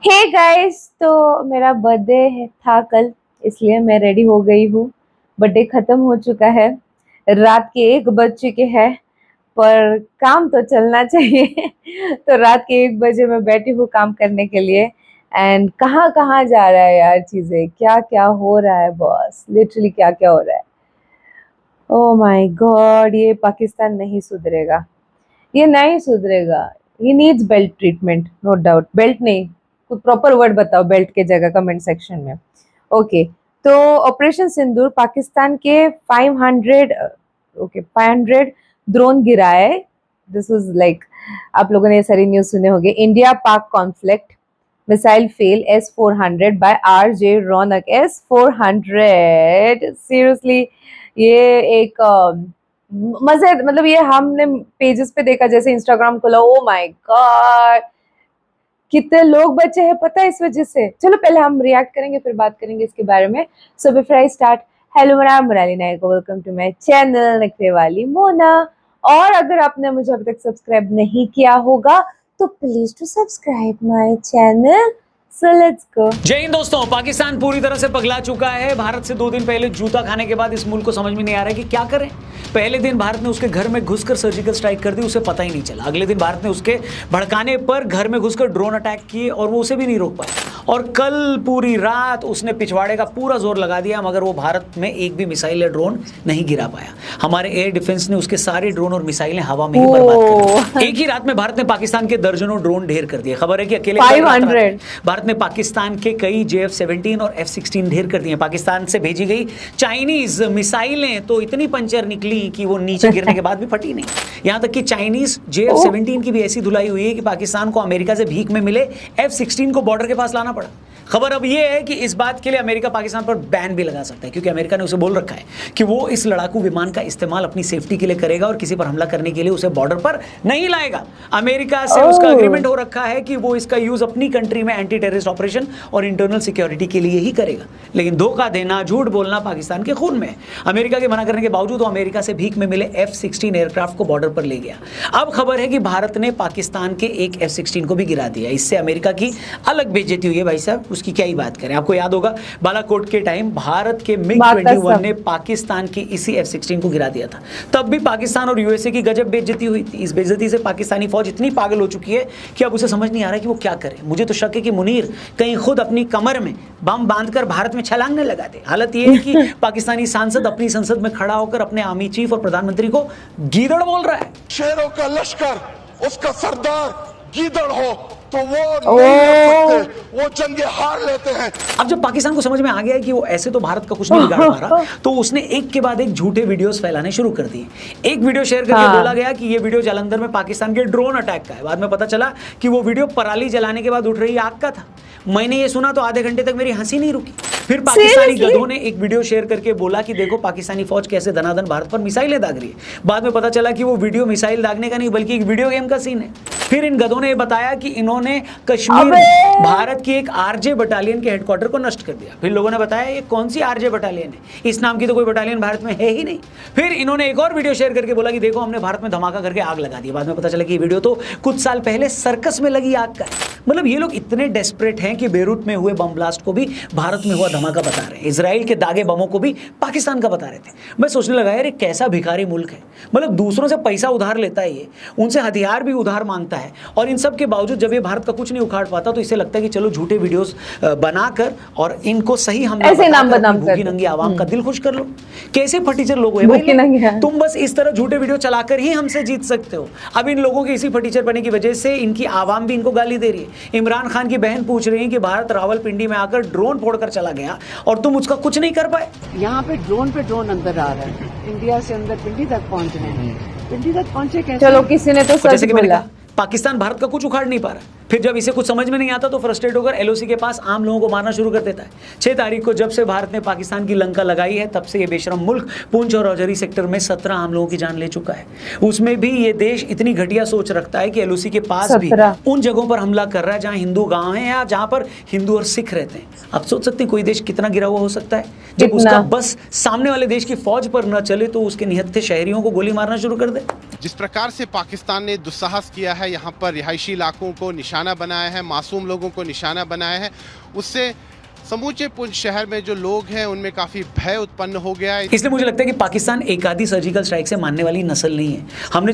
Hey guys, तो मेरा birthday था कल, इसलिए मैं रेडी हो गई हूँ। बर्थडे खत्म हो चुका है, रात के 1 बज चुके हैं, पर काम तो चलना चाहिए। तो रात के 1 बजे मैं बैठी हूँ काम करने के लिए। एंड कहाँ कहाँ जा रहा है यार, चीजें क्या क्या हो रहा है बॉस, लिटरली क्या क्या हो रहा है। ओ माय गॉड, ये पाकिस्तान नहीं सुधरेगा, ये नहीं सुधरेगा। He needs belt treatment, no doubt. Belt नहीं, कुछ प्रॉपर वर्ड बताओ बेल्ट के जगह कमेंट सेक्शन में। ओके, तो ऑपरेशन सिंदूर पाकिस्तान के 500 ड्रोन गिराए। दिस वाज लाइक, आप लोगों ने ये सारी न्यूज सुने होंगे। India Pak conflict, missile fail S-400 by RJ Raunak. S-400 seriously, ये एक मजे, मतलब ये हमने पेजेस पे देखा, जैसे इंस्टाग्राम खोला, ओ माय गॉड कितने लोग बचे हैं पता है इस वजह से। चलो पहले हम रिएक्ट करेंगे, फिर बात करेंगे इसके बारे में। So before I start, hello मेरा मोनाली नायक, वेलकम टू माय चैनल नखरे वाली मोना। और अगर आपने मुझे अभी तक सब्सक्राइब नहीं किया होगा तो please to subscribe my channel. So let's go. जय हिंद दोस्तों। पाकिस्तान पूरी तरह से पगला चुका है। भारत से 2 दिन पहले जूता खाने के बाद इस मुल्क को समझ में नहीं आ रहा है कि क्या करें। पहले दिन भारत ने उसके घर में घुसकर सर्जिकल स्ट्राइक कर दी, उसे पता ही नहीं चला। अगले दिन भारत ने उसके भड़काने पर घर में घुसकर ड्रोन अटैक किए और वो उसे भी नहीं रोक पाया। और कल पूरी रात उसने पिछवाड़े का पूरा जोर लगा दिया, मगर वो भारत में एक भी मिसाइल या ड्रोन नहीं गिरा पाया। हमारे एयर डिफेंस ने उसके सारे ड्रोन और मिसाइलें हवा में ही बर्बाद कर दी। एक ही रात में भारत ने पाकिस्तान के दर्जनों ड्रोन ढेर कर दिए। खबर है कि अकेले 500 भारत ने पाकिस्तान के कई JF-17 और F-16 ढेर कर दिए। पाकिस्तान से भेजी गई चाइनीज मिसाइलें तो इतनी पंचर निकली कि वो नीचे गिरने के बाद भी फटी नहीं। यहां तक कि चाइनीज JF-17 की भी ऐसी धुलाई हुई है कि पाकिस्तान को अमेरिका से भीख में मिले F-16 को बॉर्डर के पास लाना पड़ा। खबर अब यह है कि इस बात के लिए अमेरिका पाकिस्तान पर बैन भी लगा सकता है, क्योंकि अमेरिका ने उसे बोल रखा है कि वो इस लड़ाकू विमान का इस्तेमाल अपनी सेफ्टी के लिए करेगा और किसी पर हमला करने के लिए उसे बॉर्डर पर नहीं लाएगा। अमेरिका से उसका एग्रीमेंट हो रखा है कि वो इसका यूज अपनी कंट्री में एंटी टेररिस्ट ऑपरेशन और इंटरनल सिक्योरिटी के लिए ही करेगा। लेकिन धोखा देना, झूठ बोलना पाकिस्तान के खून में है। अमेरिका के मना करने के बावजूद वो अमेरिका से भीख में मिले F-16 एयरक्राफ्ट को बॉर्डर पर ले गया। अब खबर है कि भारत ने पाकिस्तान के एक F-16 को भी गिरा दिया। इससे अमेरिका की अलग बेइज्जती हुई है भाई साहब, उसकी क्या ही बात करें। आपको याद होगा बालाकोट के टाइम भारत के MiG-21 ने पाकिस्तान की इसी F-16 को गिरा दिया था। तब भी पाकिस्तान और USA की गजब बेइज्जती हुई थी। इस बेइज्जती से पाकिस्तानी फौज इतनी पागल हो चुकी है कि अब उसे समझ नहीं आ रहा है कि वो क्या करे। मुझे तो शक है कि मुनीर कहीं खुद अपनी कमर में बम बांधकर भारत में छलांगने लगा दे। हालत यह है कि पाकिस्तानी सांसद अपनी संसद में खड़ा होकर अपने आर्मी चीफ और प्रधानमंत्री को गीदड़ बोल रहा है। शेरों का लश्कर, उसका सरदार गीदड़ हो तो वो नहीं लड़ सकते, वो जंगे हार लेते हैं। अब जब पाकिस्तान को समझ में आ गया है कि वो ऐसे तो भारत का कुछ नहीं बिगाड़ पा रहा, तो उसने एक के बाद एक झूठे वीडियोस फैलाने शुरू कर दिए। एक वीडियो शेयर करके बोला गया कि ये वीडियो जालंधर में पाकिस्तान के ड्रोन अटैक का है। बाद में पता चला कि वो वीडियो पराली जलाने के बाद उठ रही आग का था। मैंने ये सुना तो आधे घंटे तक मेरी हंसी नहीं रुकी। फिर पाकिस्तानी गधों ने एक वीडियो शेयर करके बोला कि देखो पाकिस्तानी फौज कैसे धनाधन भारत पर मिसाइलें दाग रही है। बाद में पता चला कि वो वीडियो मिसाइल दागने का नहीं बल्कि एक वीडियो गेम का सीन है। फिर इन गधों ने बताया कि इन्होंने कश्मीर में भारत की एक RJ बटालियन के हेडक्वार्टर को नष्ट कर दिया। फिर लोगों ने बताया ये कौन सी RJ बटालियन है, इस नाम की तो कोई बटालियन भारत में है ही नहीं। फिर इन्होंने एक और वीडियो शेयर करके बोला कि देखो हमने भारत में धमाका करके आग लगा दी। बाद में पता चला कि ये वीडियो तो कुछ साल पहले सर्कस में लगी आग का है। मतलब ये लोग इतने डेस्परेट हैं कि बेरूत में हुए बम ब्लास्ट को भी भारत में हुआ धमाका बता रहे हैं। इजराइल के दागे बमों को भी पाकिस्तान का बता रहे थे। मैं सोचने लगा यार ये कैसा भिखारी मुल्क है। मतलब दूसरों से पैसा उधार लेता है, ये उनसे हथियार भी उधार मांगता है, और इन सब के बावजूद जब ये भारत का कुछ नहीं उखाड़ पाता तो इसे लगता है कि चलो झूठे वीडियोस बनाकर और इनको सही हमला भूखी नंगी आवाम का दिल खुश कर लो। कैसे फटीचर लोग हैं भाई, तुम बस इस तरह झूठे वीडियो चलाकर ही हमसे जीत सकते हो। अब इन लोगों के इसी फटीचर बने की वजह से इनकी आवाम भी इनको गाली दे रही है। इमरान खान की बहन पूछ रही है कि भारत रावलपिंडी में आकर ड्रोन फोड़कर चला गया और तुम उसका कुछ नहीं कर पाए। यहाँ पे ड्रोन अंदर आ रहा है, इंडिया से अंदर पिंडी तक पहुंच रहे हैं। पिंडी तक पहुंचे कैसे? चलो किसी ने तो सच बोला। पाकिस्तान भारत का कुछ उखाड़ नहीं पा रहा। फिर जब इसे कुछ समझ में नहीं आता तो फ्रस्ट्रेट होकर LOC के पास आम लोगों को मारना शुरू कर देता है। 6 तारीख को जब से भारत ने पाकिस्तान की लंका लगाई है तब से ये बेशरम मुल्क पुंछ और रजौरी सेक्टर में 17 आम लोगों की जान ले चुका है। उसमें भी ये देश इतनी घटिया सोच रखता है कि LOC के पास भी उन जगहों पर हमला कर रहा है जहाँ हिंदू गाँव है या जहाँ पर हिंदू और सिख रहते हैं। आप सोच सकते हैं कोई देश कितना गिरा हुआ हो सकता है जब उसका बस सामने वाले देश की फौज पर न चले तो उसके निहत्थे शहरियों को गोली मारना शुरू कर दे। जिस प्रकार से पाकिस्तान ने दुस्साहस किया है, यहाँ पर रिहायशी इलाकों को निशाना बनाया है, मासूम लोगों को निशाना बनाया है, उससे समूचे पुंछ शहर में जो लोग हैं उनमें काफी भय उत्पन्न हो गया है। इसलिए मुझे लगता है कि पाकिस्तान एक आधी सर्जिकल स्ट्राइक से मानने वाली नस्ल नहीं है। हमने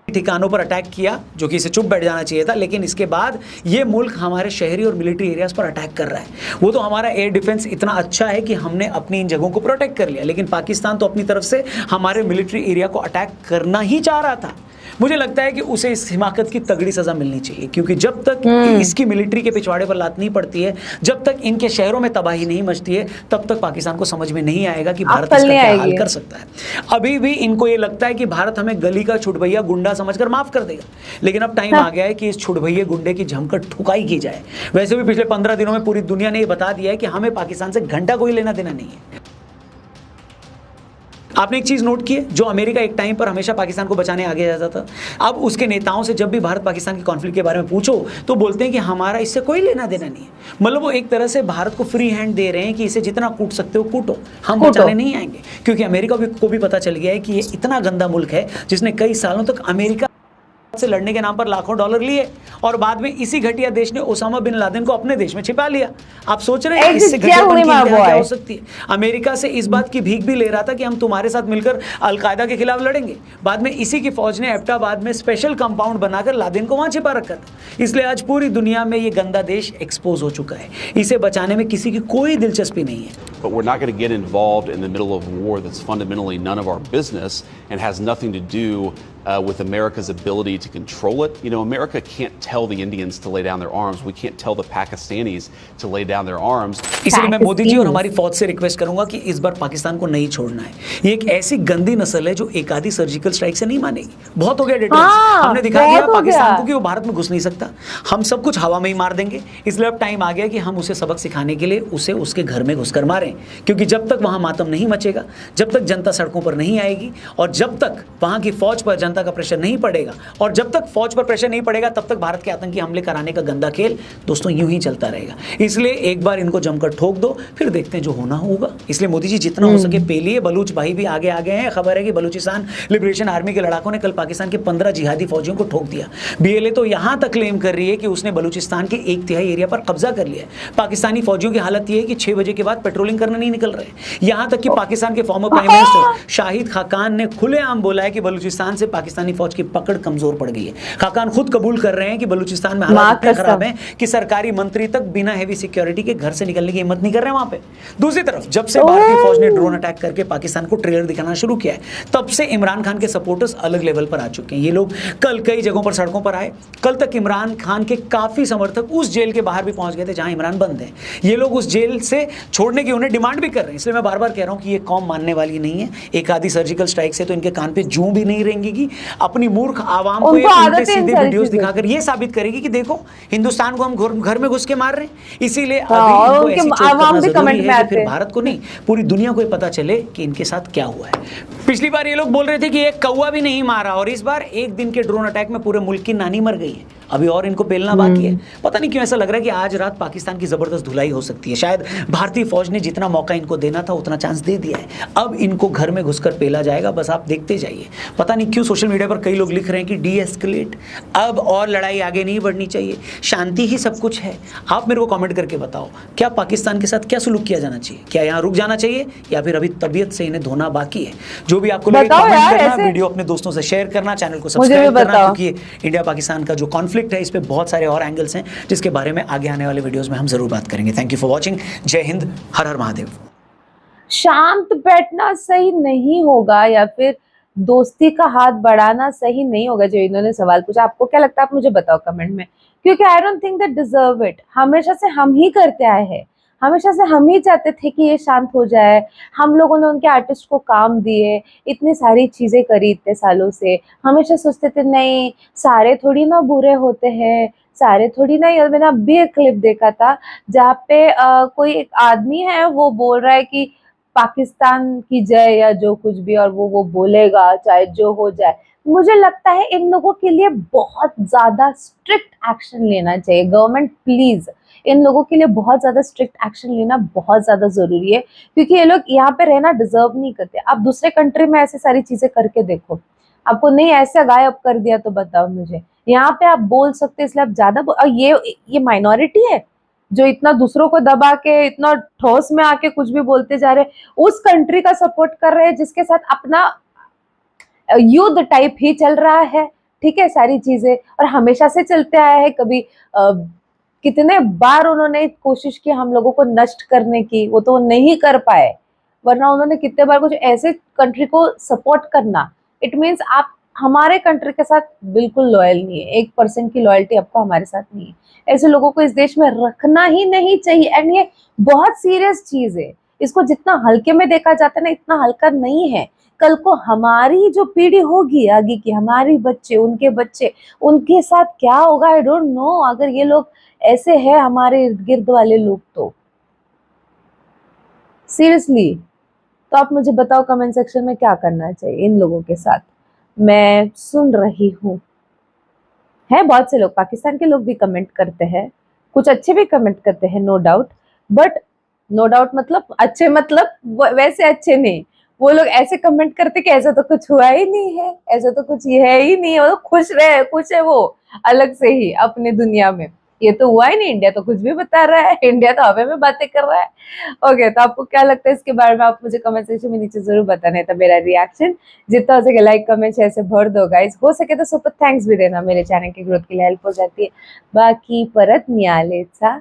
ठिकानों पर अटैक किया जो कि इसे चुप बैठ जाना चाहिए था, लेकिन इसके बाद ये मुल्क हमारे शहरी और मिलिट्री एरियाज पर अटैक कर रहा है। वो तो हमारा एयर डिफेंस इतना अच्छा है कि हमने अपनी इन जगहों को प्रोटेक्ट कर लिया, लेकिन पाकिस्तान तो अपनी तरफ से हमारे मिलिट्री एरिया को अटैक करना ही चाह रहा था। मुझे लगता है कि उसे इस हिमाकत की तगड़ी सजा मिलनी चाहिए, क्योंकि जब तक इसकी मिलिट्री के पिछवाड़े पर लात नहीं पड़ती है, जब तक इनके शहरों में तबाही नहीं मचती है, तब तक पाकिस्तान को समझ में नहीं आएगा कि भारत इसका क्या हाल कर सकता है। अभी भी इनको ये लगता है कि भारत हमें गली का छुटभैया गुंडा समझकर माफ कर देगा, लेकिन अब टाइम आ गया है कि इस छुटभैये गुंडे की जमकर ठुकाई की जाए। वैसे भी पिछले 15 दिनों में पूरी दुनिया ने ये बता दिया है कि हमें पाकिस्तान से घंटा कोई लेना देना नहीं है। आपने एक चीज नोट की है, जो अमेरिका एक टाइम पर हमेशा पाकिस्तान को बचाने आगे जाता था, अब उसके नेताओं से जब भी भारत पाकिस्तान के कॉन्फ्लिक्ट के बारे में पूछो तो बोलते हैं कि हमारा इससे कोई लेना देना नहीं है। मतलब वो एक तरह से भारत को फ्री हैंड दे रहे हैं कि इसे जितना कूट सकते हो कूटो, हम बचाने नहीं आएंगे। क्योंकि अमेरिका को भी पता चल गया है कि ये इतना गंदा मुल्क है जिसने कई सालों तक अमेरिका से लड़ने के नाम पर लाखों डॉलर लिए और बाद में इसी घटिया देश ने ओसामा बिन लादेन को अपने देश में छिपा लिया। आप सोच रहे हैं इससे घटियापन की इंतहा क्या हो सकती है। अमेरिका से इस बात की भीख भी ले रहा था कि हम तुम्हारे साथ मिलकर अलकायदा के खिलाफ लड़ेंगे। बाद में इसी की फौज ने एबटाबाद में स्पेशल कंपाउंड बनाकर लादेन को वहां छिपा रखा था। इसलिए आज पूरी दुनिया में ये गंदा देश एक्सपोज हो चुका है। इसे बचाने में किसी की कोई दिलचस्पी नहीं है। But we're not going to get involved in the middle of a war that's fundamentally none of our business and has nothing to do with America's ability to control it. You know, America can't tell the Indians to lay down their arms. We can't tell the Pakistanis to lay down their arms. इसलिए मैं मोदी जी और हमारी फौज से request करूंगा कि इस बार पाकिस्तान को नहीं छोड़ना है। ये एक ऐसी गंदी नस्ल है जो एक आधी सर्जिकल स्ट्राइक से नहीं मानेगी। बहुत हो गया डिटेल्स, हमने दिखा दिया पाकिस्तान को कि वो भारत में घुस नहीं सकता। हम सब कुछ हवा में ही मार देंगे। इसलिए अब टाइम आ गया कि हम उसे सबक सिखाने के लिए उसे उसके घर में घुसकर मारें, क्योंकि जब तक वहां मातम नहीं मचेगा, जब तक जनता सड़कों पर नहीं आएगी और जब तक वहां की फौज पर जनता का प्रेशर नहीं पड़ेगा और जब तक फौज पर प्रेशर नहीं पड़ेगा, तब तक भारत के आतंकी हमले कराने का गंदा खेल दोस्तों यूं ही चलता रहेगा। इसलिए एक बार इनको जमकर ठोक दो, फिर देखते हैं जो होना होगा। इसलिए मोदी जी जितना हो सके पेलिए। बलूच भाई भी आगे आ गए हैं। खबर है कि बलूचिस्तान लिबरेशन आर्मी के लड़ाकों ने कल पाकिस्तान के 15 जिहादी फौजियों को ठोक दिया। बीएलए तो यहां तक क्लेम कर रही है कि उसने बलूचिस्तान के 1/3 एरिया पर कब्जा कर लिया है। पाकिस्तानी फौजियों की हालत यह है कि 6 बजे के बाद पेट्रोलिंग करने नहीं निकल रहे। यहां तक कि पाकिस्तान के former prime minister Shahid Khaqan ने खुलेआम बोला है कि बलूचिस्तान से पाकिस्तानी फौज की पकड़ कमजोर पड़ गई है। खाकान खुद कबूल कर रहे हैं कि बलूचिस्तान में हालात इतने खराब हैं कि सरकारी मंत्री तक बिना हेवी सिक्योरिटी के घर से निकलने की हिम्मत नहीं कर रहे हैं वहां पे। दूसरी तरफ जब से भारतीय फौज ने ड्रोन अटैक करके पाकिस्तान को ट्रेलर दिखाना शुरू किया है, तब से इमरान खान के सपोर्टर्स अलग लेवल पर आ चुके हैं। ये लोग कल कई जगहों पर सड़कों पर आए। कल तक इमरान खान के काफी समर्थक उस जेल के बाहर भी पहुंच गए थे जहां इमरान बंद है। ये लोग उस जेल से छोड़ने की उन्हें डिमांड भी कर रहे हैं। इसलिए मैं बार बार कह रहा हूं कि ये कौम मानने वाली नहीं है। एक आधी सर्जिकल स्ट्राइक से तो इनके कान पे जूं भी नहीं रेंगेगी। अपनी मूर्ख आवाम को ये सीधे वीडियोस दिखाकर ये साबित करेगी कि देखो हिंदुस्तान को हम घर में घुस के मार रहे हैं। इसीलिए अभी इनको ऐसी आवाम भी कमेंट में आते हैं। फिर भारत को नहीं, पूरी दुनिया को ये पता चले कि इनके साथ क्या हुआ है। पिछली बार ये लोग बोल रहे थे कि एक कौवा भी नहीं मारा, और इस बार एक दिन के ड्रोन अटैक में पूरे मुल्क की नानी मर गई है। अभी और इनको पेलना बाकी है। पता नहीं क्यों ऐसा लग रहा है कि आज रात पाकिस्तान की जबरदस्त धुलाई हो सकती है। शायद भारतीय फौज ने जितना मौका इनको देना था उतना चांस दे दिया है। अब इनको घर में घुसकर पेला जाएगा, बस आप देखते जाइए। पता नहीं क्यों सोशल मीडिया पर कई लोग लिख रहे हैं कि डीएस्केलेट, अब और लड़ाई आगे नहीं बढ़नी चाहिए, शांति ही सब कुछ है। आप मेरे को कमेंट करके बताओ, क्या पाकिस्तान के साथ क्या सलूक किया जाना चाहिए? क्या यहाँ रुक जाना चाहिए या फिर अभी तबीयत से इन्हें धोना बाकी है? जो भी आपको लगे कमेंट करना, वीडियो अपने दोस्तों से शेयर करना, चैनल को सब्सक्राइब करना, क्योंकि इंडिया पाकिस्तान का जो कॉन्फ्लिक्ट है इस पे बहुत सारे और एंगल्स हैं जिसके बारे में आगे आने वाले वीडियोस में हम जरूर बात करेंगे। Thank you for watching. जय हिंद, हर हर महादेव। शांत बैठना सही नहीं होगा या फिर दोस्ती का हाथ बढ़ाना सही नहीं होगा। जो इन्होंने सवाल पूछा, आपको क्या लगता है? आप मुझे बताओ कमेंट में, क्योंकि I don't think they deserve it. हमेशा से हम ही करते आए हैं, हमेशा से हम ही चाहते थे कि ये शांत हो जाए। हम लोगों ने उनके आर्टिस्ट को काम दिए, इतनी सारी चीजें करी इतने सालों से। हमेशा सोचते थे नहीं, सारे थोड़ी ना बुरे होते हैं, सारे थोड़ी ना। मैंने अभी एक क्लिप देखा था जहाँ पे कोई एक आदमी है, वो बोल रहा है कि पाकिस्तान की जय या जो कुछ भी, और वो बोलेगा चाहे जो हो जाए। मुझे लगता है इन लोगों के लिए बहुत ज्यादा स्ट्रिक्ट एक्शन लेना चाहिए। गवर्नमेंट प्लीज इन लोगों के लिए बहुत ज्यादा स्ट्रिक्ट एक्शन लेना बहुत ज्यादा जरूरी है, क्योंकि ये लोग यहाँ पे रहना डिजर्व नहीं करते। आप दूसरे कंट्री में ऐसी सारी चीजें करके देखो, आपको नहीं ऐसा गायब कर दिया तो बताओ मुझे। यहाँ पे आप बोल सकते इसलिए आप ज्यादा और ये माइनॉरिटी है जो इतना दूसरों को दबा के इतना ठोस में आके कुछ भी बोलते जा रहे हैं, उस कंट्री का सपोर्ट कर रहे हैं जिसके साथ अपना युद्ध टाइप ही चल रहा है। ठीक है, सारी चीजें और हमेशा से चलते आया है। कभी कितने बार उन्होंने कोशिश की हम लोगों को नष्ट करने की, वो तो नहीं कर पाए, वरना उन्होंने कितने बार कुछ ऐसे कंट्री को सपोर्ट करना, इट मीन्स आप हमारे कंट्री के साथ बिल्कुल लॉयल नहीं है, 1% की लॉयल्टी आपको हमारे साथ नहीं है। ऐसे लोगों को इस देश में रखना ही नहीं चाहिए। एंड ये बहुत सीरियस चीज है, इसको जितना हल्के में देखा जाता है ना, इतना हल्का नहीं है। कल को हमारी जो पीढ़ी होगी आगे की, हमारी बच्चे उनके साथ क्या होगा आई डोंट नो। अगर ये लोग ऐसे हैं हमारे इर्द गिर्द वाले लोग तो सीरियसली, तो आप मुझे बताओ कमेंट सेक्शन में क्या करना चाहिए इन लोगों के साथ। मैं सुन रही हूँ, है बहुत से लोग, पाकिस्तान के लोग भी कमेंट करते हैं, कुछ अच्छे भी कमेंट करते हैं, no doubt, but no doubt मतलब अच्छे, मतलब वैसे अच्छे नहीं। वो लोग ऐसे कमेंट करते कि ऐसा तो कुछ हुआ ही नहीं है, ऐसा तो कुछ है ही नहीं है, वो खुश है वो अलग से ही अपनी दुनिया में। ये तो हुआ ही नहीं, इंडिया तो कुछ भी बता रहा है, इंडिया तो हवा में बातें कर रहा है। ओके, तो आपको क्या लगता है इसके बारे में, आप मुझे कमेंट सेक्शन में नीचे जरूर बताना है। तो मेरा रिएक्शन जितना हो सके लाइक कमेंट शेयर से भर दो गाइस, हो सके तो सुपर थैंक्स भी देना, मेरे चैनल की ग्रोथ के लिए हेल्प हो जाती है। बाकी परत न्यालेचा